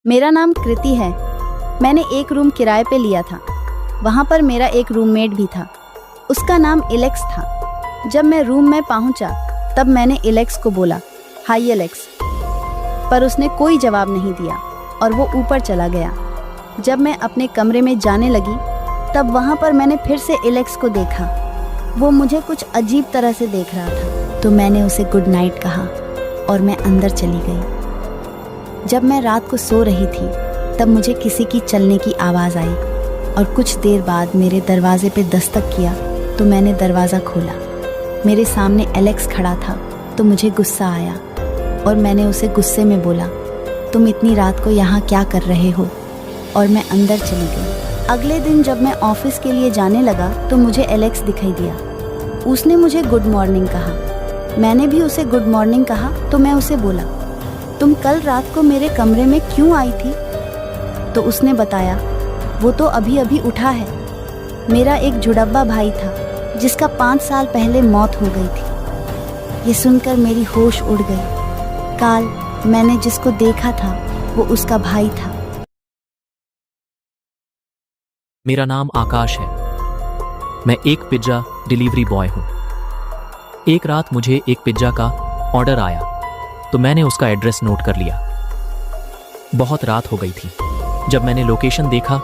मेरा नाम कृति है। मैंने एक रूम किराए पे लिया था। वहाँ पर मेरा एक रूममेट भी था। उसका नाम एलेक्स था। जब मैं रूम में पहुँचा तब मैंने एलेक्स को बोला, हाय एलेक्स, पर उसने कोई जवाब नहीं दिया और वो ऊपर चला गया। जब मैं अपने कमरे में जाने लगी तब वहाँ पर मैंने फिर से एलेक्स को देखा। वो मुझे कुछ अजीब तरह से देख रहा था, तो मैंने उसे गुड नाइट कहा और मैं अंदर चली गई। जब मैं रात को सो रही थी तब मुझे किसी की चलने की आवाज़ आई और कुछ देर बाद मेरे दरवाजे पे दस्तक किया तो मैंने दरवाज़ा खोला। मेरे सामने एलेक्स खड़ा था तो मुझे गुस्सा आया और मैंने उसे गुस्से में बोला, तुम इतनी रात को यहाँ क्या कर रहे हो? और मैं अंदर चली गई। अगले दिन जब मैं ऑफिस के लिए जाने लगा तो मुझे एलेक्स दिखाई दिया। उसने मुझे गुड मॉर्निंग कहा। मैंने भी उसे गुड मॉर्निंग कहा तो मैं उसे बोला, तुम कल रात को मेरे कमरे में क्यों आई थी? तो उसने बताया, वो तो अभी अभी उठा है। मेरा एक जुड़ब्बा भाई था जिसका 5 साल पहले मौत हो गई थी। ये सुनकर मेरी होश उड़ गई। काल मैंने जिसको देखा था वो उसका भाई था। मेरा नाम आकाश है। मैं एक पिज्जा डिलीवरी बॉय हूँ। एक रात मुझे एक पिज्जा का ऑर्डर आया तो मैंने उसका एड्रेस नोट कर लिया। बहुत रात हो गई थी। जब मैंने लोकेशन देखा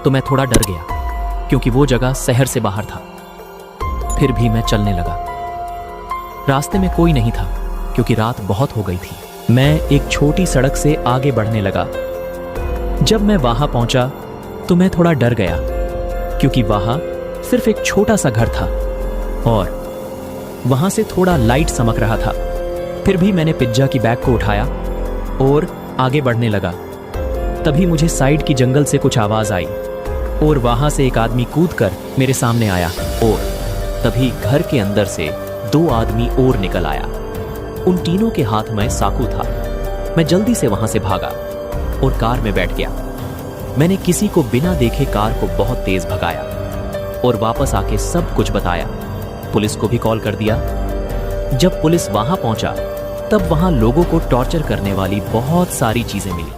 तो मैं थोड़ा डर गया क्योंकि वो जगह शहर से बाहर था। फिर भी मैं चलने लगा। रास्ते में कोई नहीं था क्योंकि रात बहुत हो गई थी। मैं एक छोटी सड़क से आगे बढ़ने लगा। जब मैं वहां पहुंचा तो मैं थोड़ा डर गया क्योंकि वहां सिर्फ एक छोटा सा घर था और वहां से थोड़ा लाइट चमक रहा था। फिर भी मैंने पिज्जा की बैग को उठाया और आगे बढ़ने लगा। तभी मुझे साइड की जंगल से कुछ आवाज आई और वहां से एक आदमी कूदकर मेरे सामने आया और तभी घर के अंदर से 2 आदमी और निकल आया। उन तीनों के हाथ में चाकू था। मैं जल्दी से वहां से भागा और कार में बैठ गया। मैंने किसी को बिना देखे कार को बहुत तेज भगाया और वापस आके सब कुछ बताया। पुलिस को भी कॉल कर दिया। जब पुलिस वहां पहुंचा तब वहां लोगों को टॉर्चर करने वाली बहुत सारी चीजें मिली।